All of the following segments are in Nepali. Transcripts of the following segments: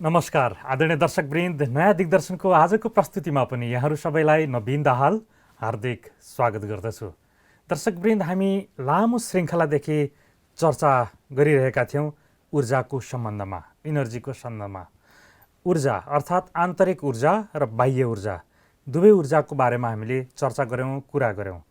नमस्कार आदरणीय दर्शकवृन्द, नयाँ दिग्दर्शनको आजको प्रस्तुतिमा पनि यहाँहरू सबैलाई नवीन दाहाल हार्दिक स्वागत गर्दछु। दर्शकवृन्द, हामी लामो श्रृङ्खलादेखि चर्चा गरिरहेका थियौँ ऊर्जाको सम्बन्धमा, इनर्जीको सन्दर्भमा। ऊर्जा अर्थात् आन्तरिक ऊर्जा र बाह्य ऊर्जा, दुवै ऊर्जाको बारेमा हामीले चर्चा गऱ्यौँ, कुरा गऱ्यौँ।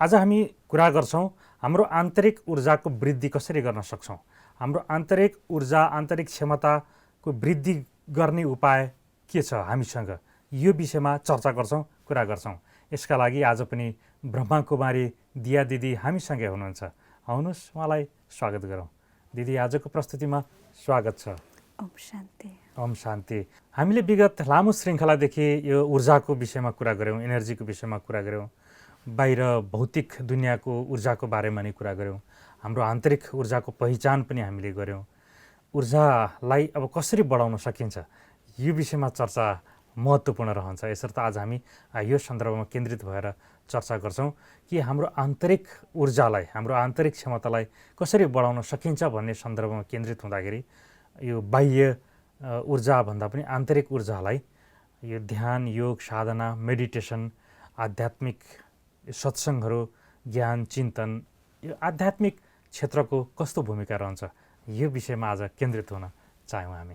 आज हामी कुरा गर्छौँ हाम्रो आन्तरिक ऊर्जाको वृद्धि कसरी गर्न सक्छौँ, हाम्रो आन्तरिक ऊर्जा, आन्तरिक क्षमताको वृद्धि गर्ने उपाय के छ हामीसँग, यो विषयमा चर्चा गर्छौँ, कुरा गर्छौँ। यसका लागि आज पनि ब्रह्माकुमारी दिया दिदी हामीसँगै हुनुहुन्छ। आउनुहोस्, उहाँलाई स्वागत गरौँ। दिदी, आजको प्रस्तुतिमा स्वागत छ। ओम शान्ति। ओम शान्ति। हामीले विगत लामो श्रृङ्खलादेखि यो ऊर्जाको विषयमा कुरा गऱ्यौँ, एनर्जीको विषयमा कुरा गऱ्यौँ, बाहिर भौतिक दुनियाँको ऊर्जाको बारेमा नै कुरा गऱ्यौँ, हाम्रो आन्तरिक ऊर्जाको पहिचान पनि हामीले गऱ्यौँ। ऊर्जालाई अब कसरी बढाउन सकिन्छ, यो विषयमा चर्चा महत्त्वपूर्ण रहन्छ। यसर्थ आज हामी यो सन्दर्भमा केन्द्रित भएर चर्चा गर्छौँ कि हाम्रो आन्तरिक ऊर्जालाई, हाम्रो आन्तरिक क्षमतालाई कसरी बढाउन सकिन्छ भन्ने सन्दर्भमा केन्द्रित हुँदाखेरि यो बाह्य ऊर्जाभन्दा पनि आन्तरिक ऊर्जालाई यो ध्यान, योग, साधना, मेडिटेसन, आध्यात्मिक सत्सङ्गहरू, ज्ञान, चिन्तन, यो आध्यात्मिक क्षेत्रको कस्तो भूमिका रहन्छ, यो विषयमा आज केन्द्रित हुन चाह्यौँ हामी।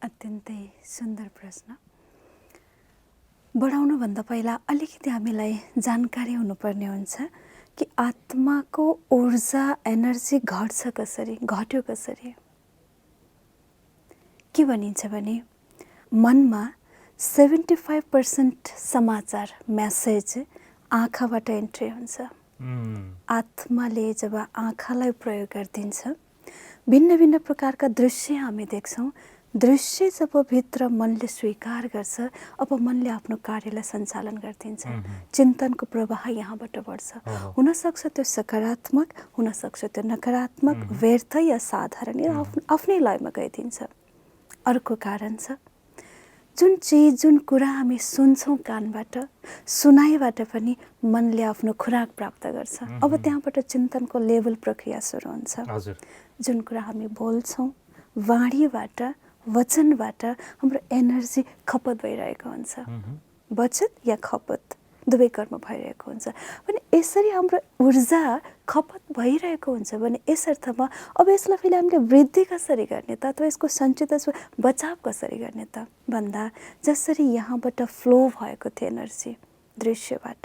अत्यन्तै सुन्दर प्रश्न। बढाउनुभन्दा पहिला अलिकति हामीलाई जानकारी हुनुपर्ने हुन्छ कि आत्माको ऊर्जा, एनर्जी घट्छ कसरी, घट्यो कसरी। के भनिन्छ भने मनमा 75% समाचार, म्यासेज आँखाबाट एन्ट्री हुन्छ। आत्माले जब आँखालाई प्रयोग गरिदिन्छ, भिन्न भिन्न प्रकारका दृश्य हामी देख्छौँ। दृश्य जब भित्र मनले स्वीकार गर्छ, अब मनले आफ्नो कार्यलाई सञ्चालन गरिदिन्छ। चिन्तनको प्रवाह यहाँबाट बढ्छ। हुनसक्छ त्यो सकारात्मक, हुनसक्छ त्यो नकारात्मक, व्यर्थ या साधारण, आफ्नै लयमा गइदिन्छ। अर्को कारण छ, जुन चिज, जुन कुरा हामी सुन्छौँ कानबाट, सुनाइबाट पनि मनले आफ्नो खुराक प्राप्त गर्छ। अब त्यहाँबाट चिन्तनको लेभल प्रक्रिया सुरु हुन्छ। जुन कुरा हामी बोल्छौँ, वाणीबाट, वचनबाट हाम्रो एनर्जी खपत भइरहेको हुन्छ। बचत या खपत दुवै कर्म भइरहेको हुन्छ भने यसरी हाम्रो ऊर्जा खपत भइरहेको हुन्छ भने यस अर्थमा अब यसलाई फेरि हामीले वृद्धि कसरी गर्ने त, अथवा यसको सञ्चित बचाव कसरी गर्ने त भन्दा जसरी यहाँबाट फ्लो भएको थियो एनर्जी, दृश्यबाट,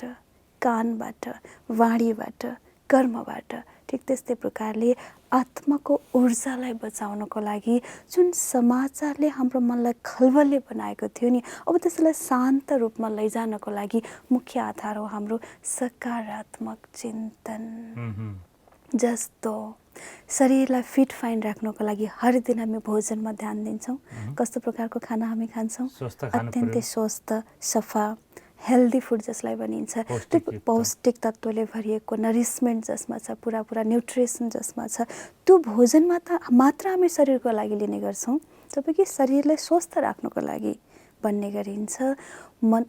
कानबाट, वाणीबाट, कर्मबाट, ठिक त्यस्तै प्रकारले आत्माको ऊर्जालाई बचाउनको लागि जुन समाचारले हाम्रो मनलाई खलबलले बनाएको थियो नि, अब त्यसलाई शान्त रूपमा लैजानको लागि मुख्य आधार हो हाम्रो सकारात्मक चिन्तन। जस्तो शरीरलाई फिट फाइन राख्नको लागि हर दिन हामी भोजनमा ध्यान दिन्छौँ। कस्तो प्रकारको खाना हामी खान्छौँ, अत्यन्तै स्वस्थ, सफा, हेल्दी फुड जसलाई भनिन्छ, त्यो पौष्टिक तत्त्वले भरिएको, नरिसमेन्ट जसमा छ, पुरा न्युट्रिसन जसमा छ, त्यो भोजनमा त मात्र हामी शरीरको लागि लिने गर्छौँ, जब कि शरीरलाई स्वस्थ राख्नको लागि भन्ने गरिन्छ।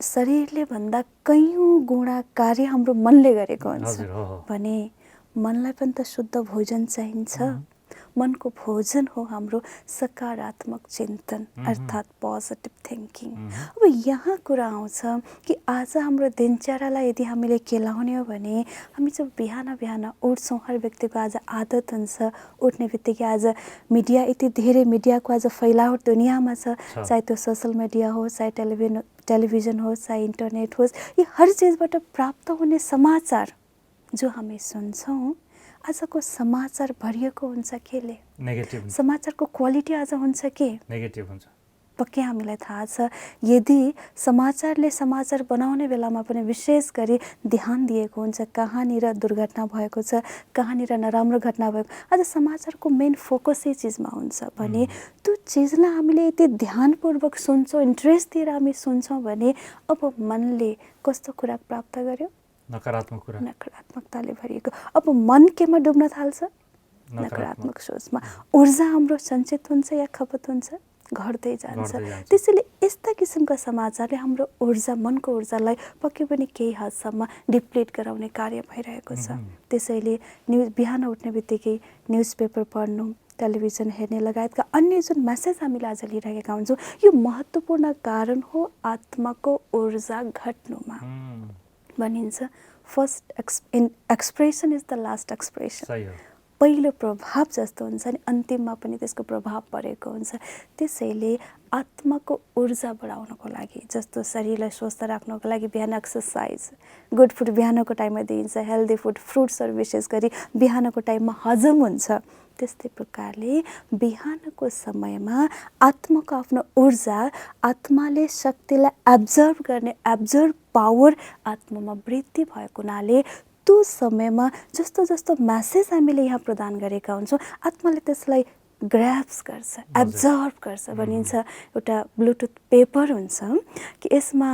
शरीरले भन्दा कैयौँ गुणा कार्य हाम्रो मनले गरेको हुन्छ भने मनलाई पनि त शुद्ध भोजन चाहिन्छ। मनको भोजन हो हाम्रो सकारात्मक चिन्तन अर्थात् पोजिटिभ थिङ्किङ। अब यहाँ कुरा आउँछ कि आज हाम्रो दिनचर्यालाई यदि हामीले केलाउने हो भने हामी जब बिहान बिहान उठ्छौँ, हर व्यक्तिको आज आदत हुन्छ उठ्ने बित्तिकै। आज मिडिया यति धेरै, मिडियाको आज फैलावट दुनियाँमा छ, चाहे त्यो सोसल मिडिया होस्, चाहे टेलिभिजन होस्, चाहे इन्टरनेट होस्, यी हर चिजबाट प्राप्त हुने समाचार जो हामी सुन्छौँ, आजको समाचार भरिएको हुन्छ केले? नेगेटिभ। समाचारको क्वालिटी आज हुन्छ के? नेगेटिभ हुन्छ। पक्कै हामीलाई थाहा छ, यदि समाचारले समाचार बनाउने बेलामा पनि विशेष गरी ध्यान दिएको हुन्छ कहाँनिर दुर्घटना भएको छ, कहाँनिर नराम्रो घटना भएको, आज समाचारको मेन फोकस यही चिजमा हुन्छ भने त्यो चिजलाई हामीले यति ध्यानपूर्वक सुन्छौँ, इन्ट्रेस्ट दिएर हामी सुन्छौँ भने अब मनले कस्तो कुरा प्राप्त गर्यो? नकारात्मक कुरा, नकारात्मकताले भरिएको। अब मन केमा डुब्न थाल्छ? नकारात्मक सोचमा। ऊर्जा हाम्रो सञ्चित हुन्छ या खपत हुन्छ? घट्दै जान्छ। त्यसैले यस्ता किसिमका समाचारले हाम्रो ऊर्जा, मनको ऊर्जालाई पक्कै पनि केही हदसम्म डिप्लिट गराउने कार्य भइरहेको छ। त्यसैले बिहान उठ्ने बित्तिकै न्युज पेपर पढ्नु, टेलिभिजन हेर्ने लगायतका अन्य जुन मेसेज हामीले आज लिइरहेका हुन्छौँ, यो महत्त्वपूर्ण कारण हो आत्माको ऊर्जा घट्नुमा। भनिन्छ first expression is the last expression. सही हो। पहिलो प्रभाव जस्तो हुन्छ नि अन्तिममा पनि त्यसको प्रभाव परेको हुन्छ। त्यसैले आत्माको ऊर्जा बढाउनको लागि, जस्तो शरीरलाई स्वस्थ राख्नको लागि बिहान एक्सर्साइज, गुड फुड बिहानको टाइममा दिइन्छ, हेल्दी फुड, फ्रुट्सहरू विशेष गरी बिहानको टाइममा हजम हुन्छ, त्यस्तै प्रकारले बिहानको समयमा आत्माको आफ्नो ऊर्जा, आत्माले शक्तिलाई एब्जर्भ गर्ने एब्जर्भ पावर आत्मामा वृद्धि भएको हुनाले त्यो समयमा जस्तो जस्तो मेसेज हामीले यहाँ प्रदान गरेका हुन्छौँ, आत्माले त्यसलाई ग्राब्स गर्छ, एब्जर्भ गर्छ। भनिन्छ एउटा ब्लुटुथ पेपर हुन्छ कि यसमा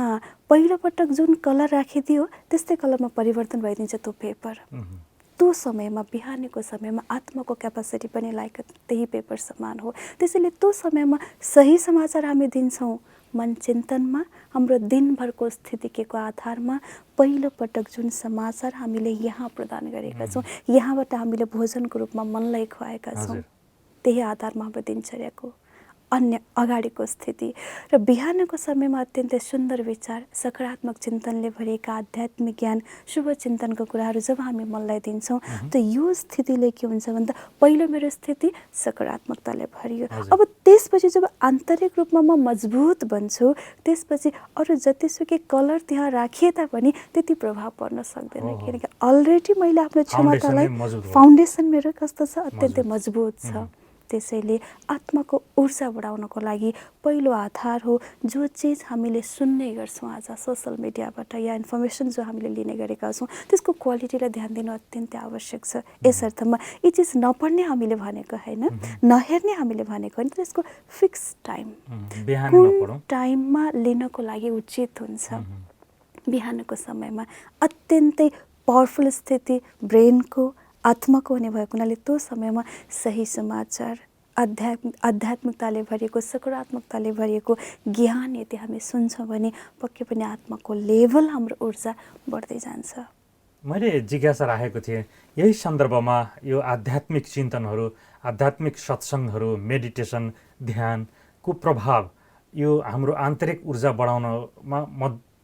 पहिलोपटक जुन कलर राखिदियो त्यस्तै कलरमा परिवर्तन भइदिन्छ त्यो पेपर। त्यो समयमा बिहानीको समयमा आत्माको क्यापासिटी पनि लाइक त्यही पेपर समान हो। त्यसैले त्यो समयमा सही समाचार हामी दिन्छौँ मन चिन्तनमा, हाम्रो दिनभरको स्थितिको आधारमा पहिलो पटक जुन समाचार हामीले यहाँ प्रदान गरेका छौँ, यहाँबाट हामीले भोजनको रूपमा मनलाई खुवाएका छौँ, त्यही आधारमा हाम्रो दिनचर्याको अन्य अगाडिको स्थिति र बिहानको समयमा अत्यन्तै सुन्दर विचार, सकारात्मक चिन्तनले भरिएका आध्यात्मिक ज्ञान, शुभ चिन्तनको कुराहरू जब हामी मनलाई दिन्छौँ त यो स्थितिले के हुन्छ भन्दा पहिलो मेरो स्थिति सकारात्मकताले भरियो। अब त्यसपछि जब आन्तरिक रूपमा म मजबुत बन्छु, त्यसपछि अरू जतिसुकै कलर त्यहाँ राखिए तापनि त्यति प्रभाव पर्न सक्दैन, किनकि अलरेडी मैले आफ्नो क्षमतालाई, फाउन्डेसन मेरो कस्तो छ, अत्यन्तै मजबुत छ। त्यसैले आत्माको ऊर्जा बढाउनको लागि पहिलो आधार हो जो चिज हामीले सुन्ने गर्छौँ आज सोसल मिडियाबाट या इन्फर्मेसन जो हामीले लिने गरेका छौँ त्यसको क्वालिटीलाई ध्यान दिनु अत्यन्तै आवश्यक छ। यस अर्थमा यी चिज नपढ्ने हामीले भनेको होइन, नहेर्ने हामीले भनेको होइन, त्यसको फिक्स टाइम, कुन टाइममा लिनको लागि उचित हुन्छ। बिहानको समयमा अत्यन्तै पावरफुल स्थिति ब्रेनको, आत्माको हुने भएको हुनाले त्यो समयमा सही समाचार, आध्यात्मिकताले भरिएको, सकारात्मकताले भरिएको ज्ञान यदि हामी सुन्छौँ भने पक्कै पनि आत्माको लेभल, हाम्रो ऊर्जा बढ्दै जान्छ। मैले जिज्ञासा राखेको थिएँ यही सन्दर्भमा यो आध्यात्मिक चिन्तनहरू, आध्यात्मिक सत्सङ्गहरू, मेडिटेसन, ध्यानको प्रभाव यो हाम्रो आन्तरिक ऊर्जा बढाउनमा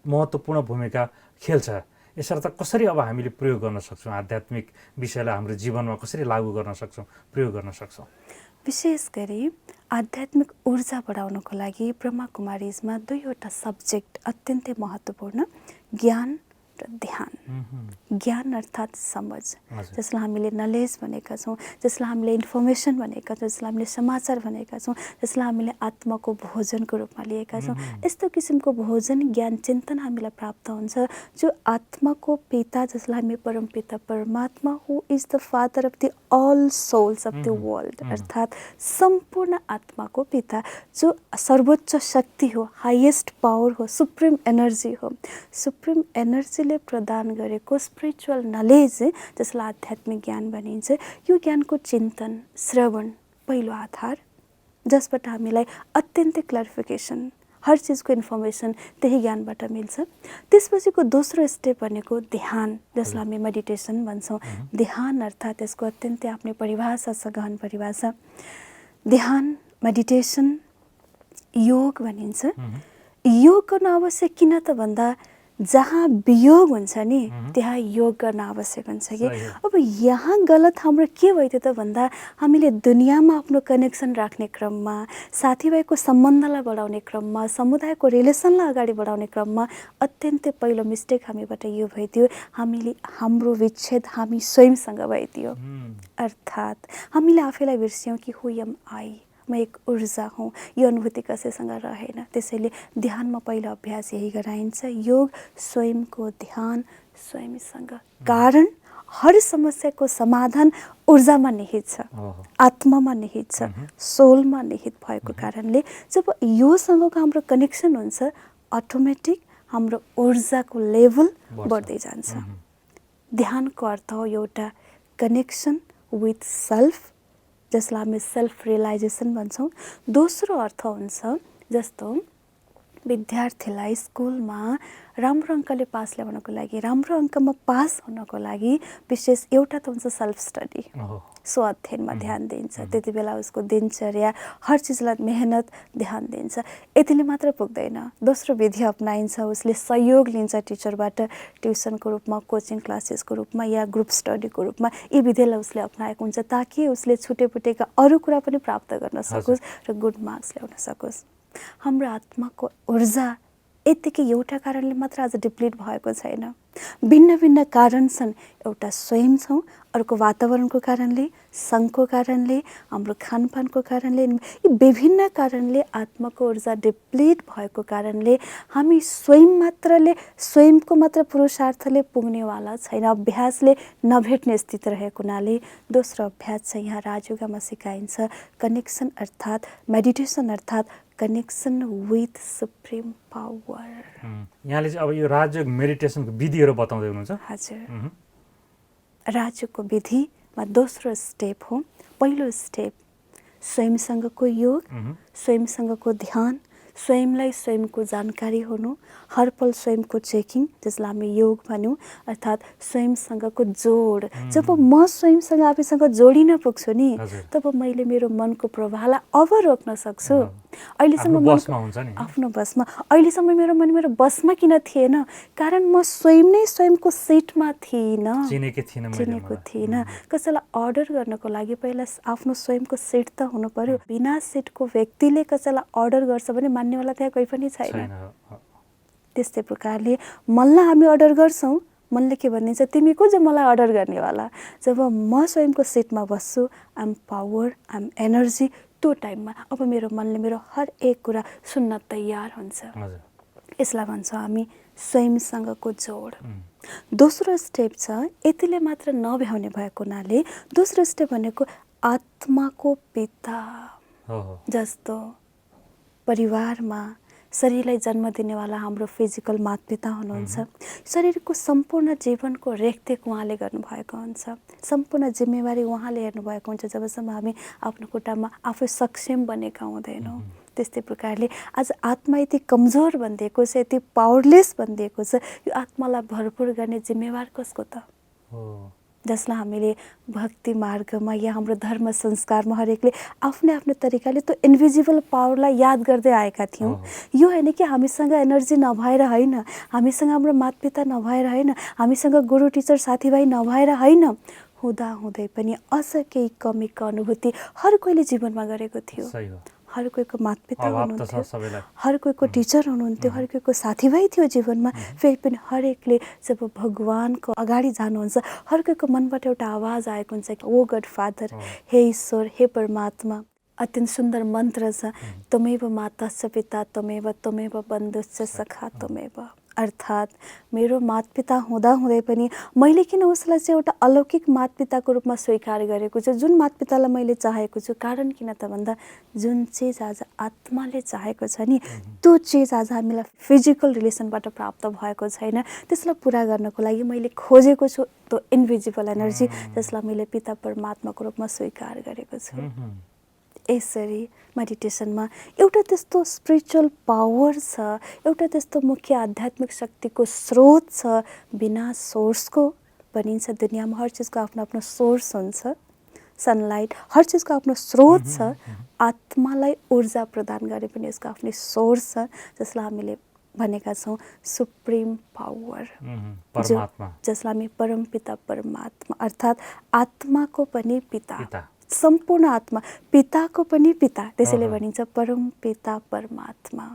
महत्त्वपूर्ण भूमिका खेल्छ। यसर्थ कसरी अब हामीले प्रयोग गर्न सक्छौँ, आध्यात्मिक विषयलाई हाम्रो जीवनमा कसरी लागू गर्न सक्छौँ, प्रयोग गर्न सक्छौँ? विशेष गरी आध्यात्मिक ऊर्जा बढाउनको लागि ब्रह्मकुमारीजमा दुईवटा सब्जेक्ट अत्यन्तै महत्त्वपूर्ण, ज्ञान र ध्यान। ज्ञान अर्थात् समझ, जसलाई हामीले नलेज भनेका छौँ, जसलाई हामीले इन्फर्मेसन भनेका छौँ, जसलाई हामीले समाचार भनेका छौँ, जसलाई हामीले आत्माको भोजनको रूपमा लिएका छौँ। यस्तो किसिमको भोजन, ज्ञान, चिन्तन हामीलाई प्राप्त हुन्छ जो आत्माको पिता, जसलाई हामी परमपिता परमात्मा, who is the father of the all souls of the world, अर्थात् सम्पूर्ण आत्माको पिता, जो सर्वोच्च शक्ति हो, हाइएस्ट पावर हो, सुप्रिम एनर्जी हो, सुप्रिम एनर्जीले प्रदान गरेको स्पिरिचुअल नलेज, जसलाई आध्यात्मिक ज्ञान भनिन्छ, यो ज्ञानको चिन्तन, श्रवण पहिलो आधार, जसबाट हामीलाई अत्यन्तै क्ल्यारिफिकेसन, हर चिजको इन्फर्मेसन त्यही ज्ञानबाट मिल्छ। त्यसपछिको दोस्रो स्टेप भनेको ध्यान, जसलाई हामी मेडिटेसन भन्छौँ। ध्यान अर्थात् यसको अत्यन्तै आफ्नै परिभाषा छ, गहन परिभाषा। ध्यान, मेडिटेसन, योग भनिन्छ। योग गर्न आवश्यक किन त भन्दा जहाँ वियोग हुन्छ नि त्यहाँ योग गर्न आवश्यक हुन्छ कि। अब यहाँ गलत हाम्रो के भइदियो त भन्दा हामीले दुनियाँमा आफ्नो कनेक्सन राख्ने क्रममा, साथीभाइको सम्बन्धलाई बढाउने क्रममा, समुदायको रिलेसनलाई अगाडि बढाउने क्रममा अत्यन्तै पहिलो मिस्टेक हामीबाट यो भइदियो, हामीले हाम्रो विच्छेद हामी स्वयंसँग भइदियो। अर्थात् हामीले आफैलाई बिर्स्यौँ कि हु एम आई, म एक ऊर्जा हूँ, यो अनुभूति कसैसँग रहेन। त्यसैले ध्यानमा पहिलो अभ्यास यही गराइन्छ, योग, स्वयंको ध्यान स्वयंसँग। कारण हर समस्याको समाधान ऊर्जामा निहित छ, आत्मामा निहित छ, सोलमा निहित भएको कारणले जब योसँगको हाम्रो कनेक्सन हुन्छ, अटोमेटिक हाम्रो ऊर्जाको लेभल बढ्दै जान्छ। ध्यानको अर्थ हो एउटा कनेक्सन विथ सेल्फ, जसलाई हामी सेल्फ रियलाइजेसन भन्छौँ। दोस्रो अर्थ हुन्छ जस्तो विद्यार्थीलाई स्कुलमा राम्रो अङ्कले पास ल्याउनको लागि, राम्रो अङ्कमा पास हुनको लागि विशेष एउटा त हुन्छ सेल्फ स्टडी, स्व अध्ययनमा ध्यान दिन्छ। त्यति बेला उसको दिनचर्या हर चिजलाई मेहनत ध्यान दिन्छ। यतिले मात्र पुग्दैन, दोस्रो विधि अप्नाइन्छ। उसले सहयोग लिन्छ टिचरबाट, ट्युसनको रूपमा, कोचिङ क्लासेसको रूपमा या ग्रुप स्टडीको रूपमा। यी विधिलाई उसले अप्नाएको हुन्छ ताकि उसले छुटेपुटेका अरू कुरा पनि प्राप्त गर्न सकोस् र गुड मार्क्स ल्याउन सकोस्। हाम्रो आत्माको ऊर्जा यतिकै एउटा कारणले मात्र आज डिप्लिट भएको छैन। भिन्न भिन्न कारण छन्। एउटा स्वयं छौँ, अर्को वातावरणको कारणले, सङ्घको कारणले, हाम्रो खानपानको कारणले, यी विभिन्न कारणले आत्माको ऊर्जा डिप्लिट भएको कारणले हामी स्वयंको मात्र पुरुषार्थले पुग्नेवाला छैन। अभ्यासले नभेट्ने स्थिति रहेको हुनाले दोस्रो अभ्यास चाहिँ यहाँ राजयोगमा सिकाइन्छ, कनेक्सन अर्थात् मेडिटेसन अर्थात् कनेक्सन विथ सुप्रिम पावर। यहाँले चाहिँ अब यो राजयोग मेडिटेसनको विधिहरू बताउँदै हुनुहुन्छ। हजुर, राजयोगको विधिमा दोस्रो स्टेप हो, पहिलो स्टेप स्वयंसँगको योग, स्वयंसँगको ध्यान, स्वयंलाई स्वयंको जानकारी हुनु, हर पल स्वयंको चेकिङ, जसलाई हामी योग भन्यौँ, अर्थात् स्वयंसँगको जोड। जब म स्वयंसँग आफैसँग जोडिन पुग्छु नि, तब मैले मेरो मनको प्रवाहलाई अब रोक्न सक्छु। अहिलेसम्म आफ्नो बसमा, अहिलेसम्म मेरो मन मेरो बसमा किन थिएन? कारण म स्वयं नै स्वयंको सिटमा थिइनँ, चिनेको थिइनँ। कसैलाई अर्डर गर्नको लागि पहिला आफ्नो स्वयंको सिट त हुनु पर्यो। बिना सिटको व्यक्तिले कसैलाई अर्डर गर्छ भने मान्नेवाला त्यहाँ कोही पनि छैन। त्यस्तै प्रकारले मनलाई हामी अर्डर गर्छौँ, मनले के भनिदिन्छ, तिमी को जो मलाई अर्डर गर्नेवाला? जब म स्वयंको सिटमा बस्छु, आइएम पावर, आइएम एनर्जी, त्यो टाइममा अब मेरो मनले मेरो हर एक कुरा सुन्न तयार हुन्छ। यसलाई भन्छौँ हामी स्वयंसँगको जोड। दोस्रो स्टेप छ, यतिले मात्र नभ्याउने भएको हुनाले दोस्रो स्टेप भनेको आत्माको पिता। जस्तो परिवारमा शरीरलाई जन्म दिनेवाला हाम्रो फिजिकल मातपिता हुनुहुन्छ। शरीरको सम्पूर्ण जीवनको रेखदेख उहाँले गर्नुभएको हुन्छ, सम्पूर्ण जिम्मेवारी उहाँले हेर्नुभएको हुन्छ जबसम्म हामी आफ्नो खुट्टामा आफै सक्षम बनेका हुँदैनौँ। त्यस्तै प्रकारले आज आत्मा यति कमजोर भनिदिएको छ, यति पावरलेस भनिदिएको छ, यो आत्मालाई भरपुर गर्ने जिम्मेवार कसको त? जसलाई हामीले भक्ति मार्गमा या हाम्रो धर्म संस्कारमा हरेकले आफ्नै आफ्नो तरिकाले त्यो इन्भिजिबल पावरलाई याद गर्दै आएका थियौँ। यो होइन कि हामीसँग एनर्जी नभएर होइन, हामीसँग हाम्रो मातपिता नभएर होइन, हामीसँग गुरु टिचर साथीभाइ नभएर होइन, हुँदाहुँदै पनि अझ केही कमीको अनुभूति हर कोहीले जीवनमा गरेको थियो। हर कोहीको मातपिता हुनुहुन्थ्यो, हर कोहीको टिचर हुनुहुन्थ्यो, हर कोहीको साथीभाइ थियो जीवनमा। फेरि पनि हरेकले जब भगवानको अगाडि जानुहुन्छ, हर कोहीको मनबाट एउटा आवाज आएको हुन्छ कि ओ गड फादर, हे ईश्वर, हे परमात्मा। अत्यन्त सुन्दर मन्त्र छ, त्वमेव माताश्च पिता त्वमेव, त्वमेव बन्धुश्च सखा त्वमेव। अर्थात् मेरो मातपिता हुँदाहुँदै पनि मैले किन उसलाई चाहिँ एउटा अलौकिक मातपिताको रूपमा स्वीकार गरेको छु, जुन मातपितालाई मैले चाहेको छु। कारण किन त भन्दा जुन चिज आज आत्माले चाहेको छ नि, त्यो चिज आज हामीलाई फिजिकल रिलेसनबाट प्राप्त भएको छैन। त्यसलाई पुरा गर्नको लागि मैले खोजेको छु त्यो इन्भिजिबल एनर्जी, जसलाई मैले पिता परमात्माको रूपमा स्वीकार गरेको छु। यसरी मेडिटेसनमा एउटा त्यस्तो स्पिरिचुअल पावर छ, एउटा त्यस्तो मुख्य आध्यात्मिक शक्तिको स्रोत छ, बिना सोर्सको। भनिन्छ दुनियाँमा हर चिजको आफ्नो आफ्नो सोर्स हुन्छ, सनलाइट, हर चिजको आफ्नो स्रोत छ। आत्मालाई ऊर्जा प्रदान गरे पनि यसको आफ्नै सोर्स छ, जसलाई हामीले भनेका छौँ सुप्रिम पावर, जसलाई हामी परमपिता परमात्मा अर्थात् आत्माको पनि पिता, सम्पूर्ण आत्मा, पिताको पनि पिता, त्यसैले भनिन्छ परम पिता परमात्मा,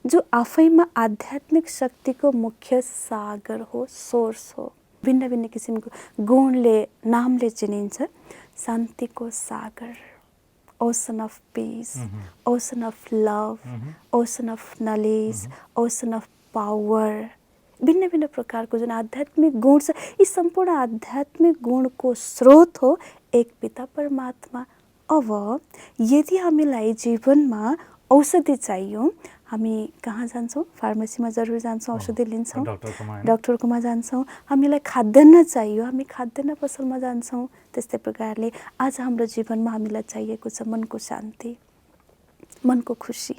जो आफैमा आध्यात्मिक शक्तिको मुख्य सागर हो, सोर्स हो। भिन्न भिन्न किसिमको गुणले, नामले चिनिन्छ। शान्तिको सागर, ocean of peace, ocean of love, ocean of knowledge, ocean of power, भिन्न भिन्न प्रकारको जुन आध्यात्मिक गुण छ, यी सम्पूर्ण आध्यात्मिक गुणको स्रोत हो एक पिता परमात्मा। अब यदि हामीलाई जीवनमा औषधि चाहियो, हामी कहाँ जान्छौँ? फार्मेसीमा जरुर जान्छौँ, औषधि लिन्छौँ, डाक्टरकोमा जान्छौँ। हामीलाई खाद्यान्न चाहियो, हामी खाद्यान्न पसलमा जान्छौँ। त्यस्तै प्रकारले आज हाम्रो जीवनमा हामीलाई चाहिएको छ मनको शान्ति, मनको खुसी,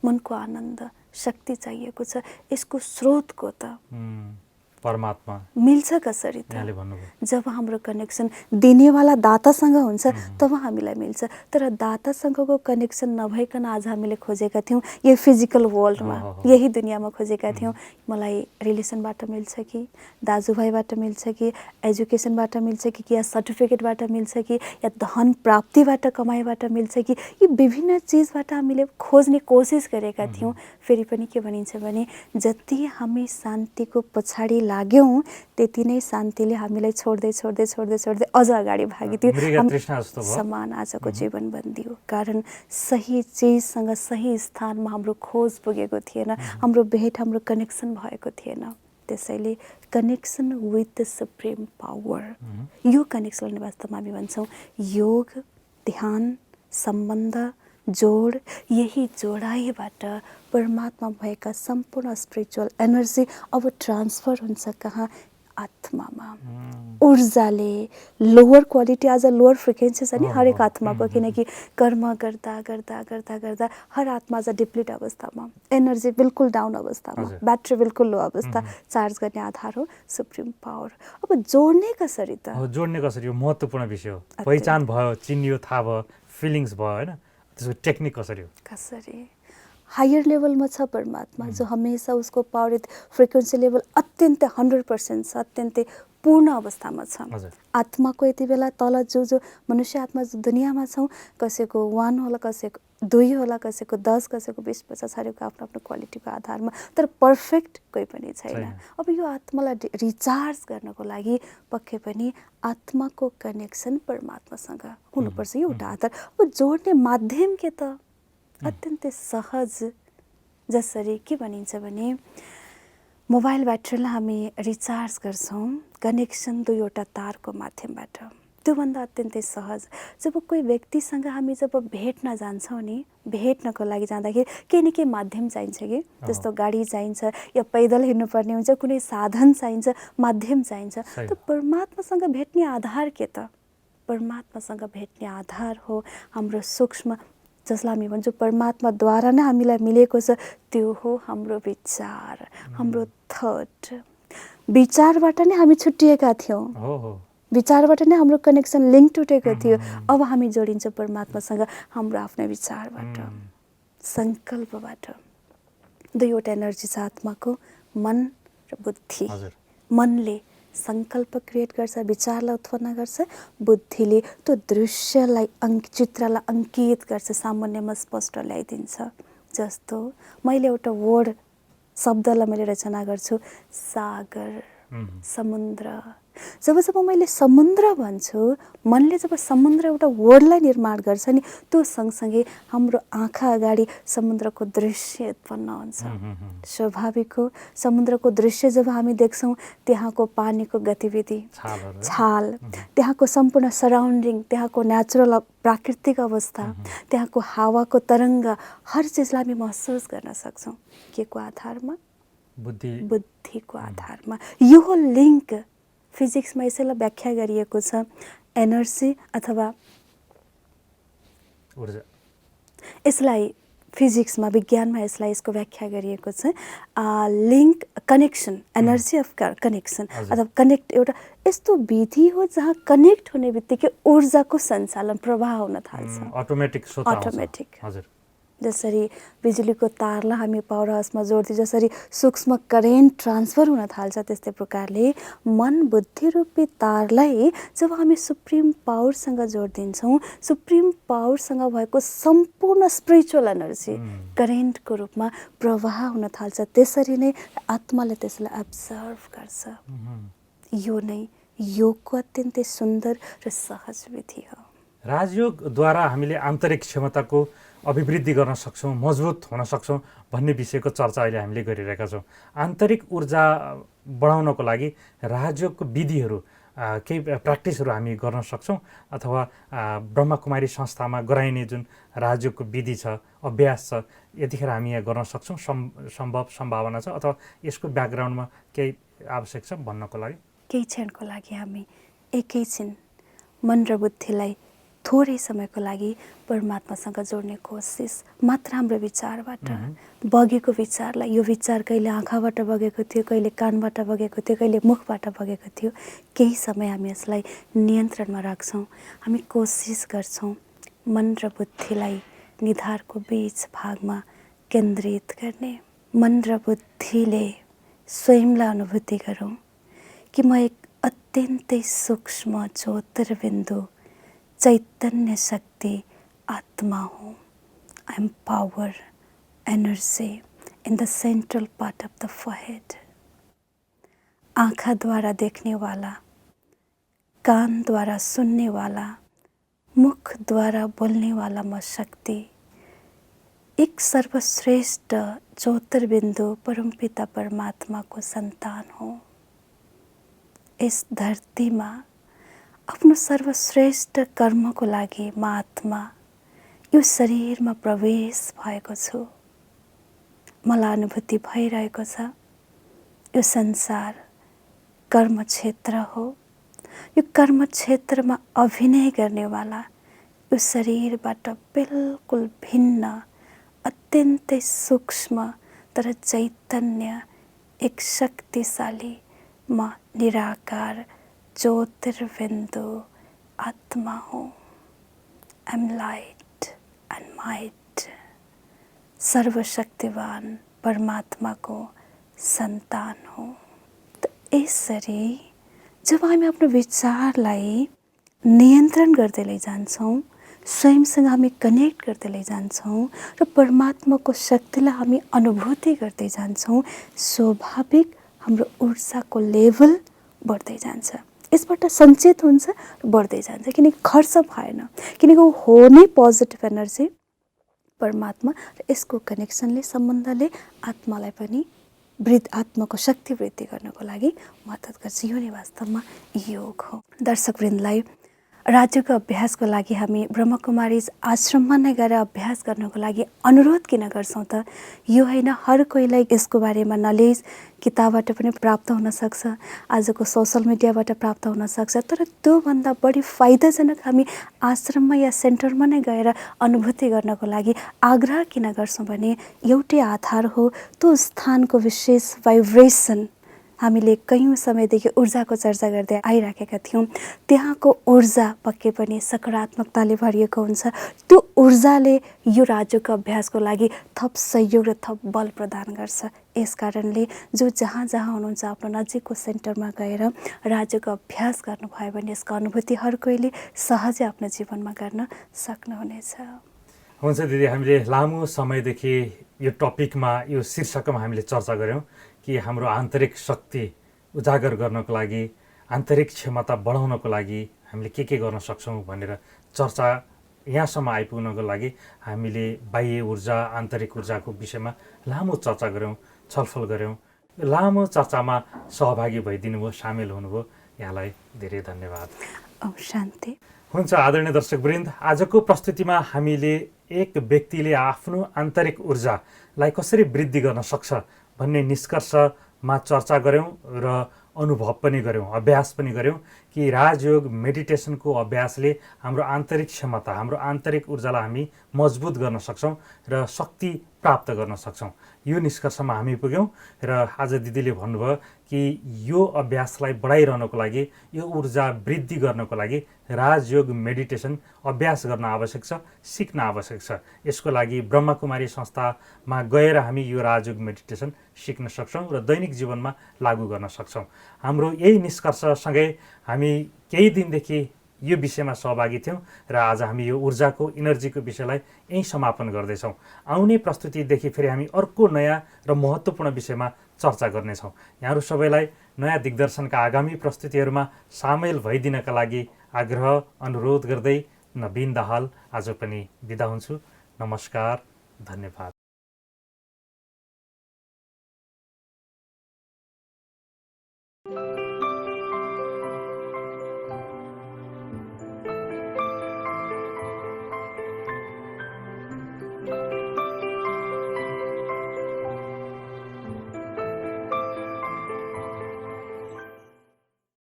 मनको आनन्द, शक्ति चाहिएको छ, यसको स्रोतको त परमात्मा मिल्छ कसरी त? यहाँले भन्नुभयो जब हाम्रो कनेक्सन दिनेवाला दातासँग हुन्छ तब हामीलाई मिल्छ। तर दातासँगको कनेक्सन नभइकन आज हामीले खोजेका थियौँ यही फिजिकल वर्ल्डमा, यही दुनियाँमा खोजेका थियौँ, मलाई रिलेसनबाट मिल्छ कि, दाजुभाइबाट मिल्छ कि, एजुकेसनबाट मिल्छ कि, या सर्टिफिकेटबाट मिल्छ कि, या धन प्राप्तिबाट कमाइबाट मिल्छ कि, यी विभिन्न चिजबाट हामीले खोज्ने कोसिस गरेका थियौँ। फेरि पनि के भनिन्छ भने जति हामी शान्तिको पछाडि लाग्यौँ त्यति नै शान्तिले हामीलाई छोड्दै छोड्दै छोड्दै छोड्दै अझ अगाडि भागिदियो। समान आजको जीवन बन्दियो, कारण सही चिजसँग सही स्थानमा हाम्रो खोज पुगेको थिएन, हाम्रो भेट, हाम्रो कनेक्सन भएको थिएन। त्यसैले connection with the supreme power, यो कनेक्सनलाई वास्तवमा हामी भन्छौँ योग, ध्यान, सम्बन्ध, जोड। यही जोडाइबाट परमात्मा भएका सम्पूर्ण स्पिरिचुअल एनर्जी अब ट्रान्सफर हुन्छ कहाँ? आत्मामा। ऊर्जाले लोवर क्वालिटी, आज लोवर फ्रिक्वेन्सी छ नि हरेक आत्माको, किनकि कर्म गर्दा गर्दा गर्दा गर्दा हर आत्मा आज डिप्लिट अवस्थामा, एनर्जी बिल्कुल डाउन अवस्थामा, ब्याट्री बिल्कुल लो अवस्था, चार्ज गर्ने आधार हो सुप्रिम पावर। अब जोड्ने कसरी त? जोड्ने कसरी हो महत्त्वपूर्ण विषय हो। पहिचान भयो, चिनियो, थाहा भयो, फिलिङ्स भयो, होइन? त्यसको टेक्निक कसरी हो? कसरी हायर लेभलमा छ परमात्मा, जो हमेसा उसको पावर फ्रिक्वेन्सी लेभल अत्यन्तै 100% छ, अत्यन्तै पूर्ण अवस्थामा छ। आत्माको यति बेला तल जो मनुष्य आत्मा जो दुनियाँमा छौँ, कसैको 1 होला, कसैको 2 होला, कसैको 10, कसैको 20-50, हरेकको आफ्नो आफ्नो क्वालिटीको आधारमा, तर पर्फेक्ट कोही पनि छैन। अब यो आत्मालाई रिचार्ज गर्नको लागि पक्कै पनि आत्माको कनेक्सन परमात्मासँग हुनुपर्छ, यो एउटा आधार। अब जोड्ने माध्यम के त? अत्यन्तै सहज। जसरी के भनिन्छ भने मोबाइल ब्याट्रीलाई हामी रिचार्ज गर्छौँ कनेक्सन 2वटा तारको माध्यमबाट, त्योभन्दा अत्यन्तै सहज। जब कोही व्यक्तिसँग हामी जब भेट्न जान्छौँ नि, भेट्नको लागि जाँदाखेरि केही न केही माध्यम चाहिन्छ कि, जस्तो गाडी चाहिन्छ या पैदल हिँड्नुपर्ने हुन्छ, कुनै साधन चाहिन्छ, माध्यम चाहिन्छ। त परमात्मासँग भेट्ने आधार के त? परमात्मासँग भेट्ने आधार हो हाम्रो सूक्ष्म, जसलाई हामी भन्छौँ परमात्माद्वारा नै हामीलाई मिलेको छ, त्यो हो हाम्रो विचार, हाम्रो थट। विचारबाट नै हामी छुट्टिएका थियौँ, विचारबाट नै हाम्रो कनेक्सन लिङ्क टुटेको थियो। अब हामी जोडिन्छ परमात्मासँग हाम्रो आफ्नै विचारबाट, सङ्कल्पबाट। 2वटा एनर्जी छ आत्माको, मन र बुद्धि। मनले सङ्कल्प क्रिएट गर्छ, विचारलाई उत्पन्न गर्छ, बुद्धिले त्यो दृश्यलाई चित्रलाई अङ्कित गर्छ, सामान्यमा स्पष्ट ल्याइदिन्छ। जस्तो मैले एउटा वर्ड शब्दलाई मैले रचना गर्छु, सागर, समुद्र। जब जब मैले समुद्र भन्छु, मनले जब समुद्र एउटा वर्डलाई निर्माण गर्छ नि, त्यो सँगसँगै हाम्रो आँखा अगाडि समुद्रको दृश्य उत्पन्न हुन्छ। स्वाभाविक हो, समुद्रको दृश्य जब हामी देख्छौँ, त्यहाँको पानीको गतिविधि, छाल, त्यहाँको सम्पूर्ण सराउन्डिङ, त्यहाँको नेचुरल प्राकृतिक अवस्था, त्यहाँको हावाको तरङ्ग, हर चिजलाई हामी महसुस गर्न सक्छौँ। के को आधारमा? बुद्धिको आधारमा। यो हो लिङ्क। फिजिक्समा यसैलाई व्याख्या गरिएको छ एनर्जी अथवा ऊर्जा। यसलाई फिजिक्समा, विज्ञानमा यसलाई यसको व्याख्या गरिएको छ link, connection, energy of connection अथवा कनेक्ट। एउटा यस्तो विधि हो जहाँ कनेक्ट हुने बित्तिकै ऊर्जाको सञ्चालन, प्रवाह हुन थाल्छ, अटोमेटिक। जसरी बिजुलीको तारलाई हामी पावर हाउसमा जोड्दै जसरी सूक्ष्म करेन्ट ट्रान्सफर हुन थाल्छ, त्यस्तै प्रकारले मन बुद्धि रूपी तारलाई जब हामी सुप्रिम पावरसँग जोडिदिन्छौँ, सुप्रिम पावरसँग भएको सम्पूर्ण स्पिरिचुअल एनर्जी करेन्टको रूपमा प्रवाह हुन थाल्छ। त्यसरी नै आत्माले त्यसलाई एब्जर्भ गर्छ। यो नै योगको अत्यन्तै सुन्दर र सहज विधि हो। राजयोगद्वारा हामीले आन्तरिक क्षमताको अभिवृद्धि गर्न सक्छौँ, मजबुत हुन सक्छौँ भन्ने विषयको चर्चा अहिले हामीले गरिरहेका छौँ। आन्तरिक ऊर्जा बढाउनको लागि राजयोगको विधिहरू, केही प्र्याक्टिसहरू हामी गर्न सक्छौँ, अथवा ब्रह्मकुमारी संस्थामा गराइने जुन राजयोगको विधि छ, अभ्यास छ, यतिखेर हामी यहाँ गर्न सक्छौँ? सम्भावना छ, अथवा यसको ब्याकग्राउन्डमा केही आवश्यक छ भन्नको लागि? केही क्षणको लागि हामी एकैछिन मन र बुद्धिलाई थोरै समयको लागि परमात्मासँग जोड्ने कोसिस मात्र हाम्रो विचारबाट बगेको विचारलाई, यो विचार कहिले आँखाबाट बगेको थियो, कहिले कानबाट बगेको थियो, कहिले मुखबाट बगेको थियो, केही समय हामी यसलाई नियन्त्रणमा राख्छौँ। हामी कोसिस गर्छौँ मन र बुद्धिलाई निधारको बीच भागमा केन्द्रित गर्ने। मन र बुद्धिले स्वयंलाई अनुभूति गरौँ कि म एक अत्यन्तै सूक्ष्म ज्योतिर्बिन्दु चैतन्य शक्ति आत्मा हूँ। I am power, energy in the central part of the forehead। आँखा द्वारा देखने वाला, कान द्वारा सुनने वाला, मुख द्वारा बोलने वाला म शक्ति एक सर्वश्रेष्ठ ज्योतिर्बिन्दु परमपिता परमात्मा को संतान हो। इस धरतीमा आफ्नो सर्वश्रेष्ठ कर्मको लागि म आत्मा यो शरीरमा प्रवेश भएको छु। मलाई अनुभूति भइरहेको छ यो संसार कर्म क्षेत्र हो। यो कर्म क्षेत्रमा अभिनय गर्नेवाला यो शरीरबाट बिल्कुल भिन्न अत्यन्तै सूक्ष्म तर चैतन्य एक शक्तिशाली म निराकार ज्योतिर्बिन्दु आत्मा हूँ। I am light and might. सर्वशक्तिवान परमात्मा को संतान हो। तो यसरी जब हामी आफ्नो विचारलाई नियन्त्रण गर्दै लैजान्छौँ, स्वयंसँग हामी कनेक्ट गर्दै लैजान्छौँ र परमात्माको शक्तिलाई हामी अनुभूति गर्दै जान्छौँ, स्वाभाविक हाम्रो ऊर्जाको लेभल बढ्दै जान्छ। यसबाट सञ्चित हुन्छ र बढ्दै जान्छ, किनकि खर्च भएन, किनकि हो नै पोजिटिभ एनर्जी परमात्मा र यसको कनेक्सनले सम्बन्धले आत्मालाई पनि आत्माको शक्ति वृद्धि गर्नको लागि मद्दत गर्छ। यो नै वास्तवमा योग हो। दर्शकवृन्दलाई राजयोगको अभ्यासको लागि हामी ब्रह्मकुमारी आश्रममा नै गएर अभ्यास गर्नको लागि अनुरोध किन गर्छौँ त? यो होइन हर कोहीलाई यसको बारेमा नलेज किताबबाट पनि प्राप्त हुन सक्छ, आजको सोशल मिडियाबाट प्राप्त हुन सक्छ, तर त्योभन्दा बढी फाइदाजनक हामी आश्रममा या सेन्टरमा नै गएर अनुभूति गर्नको लागि आग्रह किन गर्छौँ भने एउटै आधार हो, त्यो स्थानको विशेष भाइब्रेसन। हामीले कयौँ समयदेखि ऊर्जाको चर्चा गर्दै आइराखेका थियौँ। त्यहाँको ऊर्जा पक्कै पनि सकारात्मकताले भरिएको हुन्छ। त्यो ऊर्जाले यो राजयोगको अभ्यासको लागि थप सहयोग र थप बल प्रदान गर्छ। यस कारणले जो जहाँ जहाँ हुनुहुन्छ आफ्नो नजिकको सेन्टरमा गएर राजयोगको अभ्यास गर्नुभयो भने यसको अनुभूति हर कोहीले सहजै आफ्नो जीवनमा गर्न सक्नुहुनेछ। हुन्छ दिदी, हामीले लामो समयदेखि यो टपिकमा, यो शीर्षकमा हामीले चर्चा गऱ्यौँ कि हाम्रो आन्तरिक शक्ति उजागर गर्नको लागि, आन्तरिक क्षमता बढाउनको लागि हामीले के गर्न सक्छौँ भनेर चर्चा यहाँसम्म आइपुग्नको लागि हामीले बाह्य ऊर्जा, आन्तरिक ऊर्जाको विषयमा लामो चर्चा गऱ्यौँ, छलफल गऱ्यौँ। लामो चर्चामा सहभागी भइदिनु भयो, सामेल हुनुभयो, यहाँलाई धेरै धन्यवाद। शान्ति। हुन्छ आदरणीय दर्शकवृन्द, आजको प्रस्तुतिमा हामीले एक व्यक्तिले आफ्नो आन्तरिक ऊर्जालाई कसरी वृद्धि गर्न सक्छ भन्ने निष्कर्षमा चर्चा गऱ्यौँ र अनुभव पनि गऱ्यौँ, अभ्यास पनि गऱ्यौँ कि राजयोग मेडिटेसनको अभ्यासले हाम्रो आन्तरिक क्षमता, हाम्रो आन्तरिक ऊर्जालाई हामी मजबुत गर्न सक्छौँ र शक्ति प्राप्त गर्न सक्छौँ। यो निष्कर्षमा हामी पुग्यौँ र आज दिदीले भन्नुभयो कि यो अभ्यासलाई बढाइरहनको लागि, यो ऊर्जा वृद्धि गर्नको लागि राजयोग मेडिटेसन अभ्यास गर्न आवश्यक छ, सिक्न आवश्यक छ। यसको लागि ब्रह्मकुमारी संस्थामा गएर हामी यो राजयोग मेडिटेसन सिक्न सक्छौँ र दैनिक जीवनमा लागू गर्न सक्छौँ। हाम्रो यही निष्कर्षसँगै हामी केही दिनदेखि यो विषयमा सहभागी थियौँ र आज हामी यो ऊर्जाको, इनर्जीको विषयलाई यहीँ समापन गर्दैछौँ। आउने प्रस्तुतिदेखि फेरि हामी अर्को नयाँ र महत्त्वपूर्ण विषयमा चर्चा गर्नेछौँ। यहाँहरू सबैलाई नयाँ दिग्दर्शनका आगामी प्रस्तुतिहरूमा सामेल भइदिनका लागि आग्रह, अनुरोध गर्दै नवीन दाहाल आज पनि बिदा हुन्छु। नमस्कार, धन्यवाद।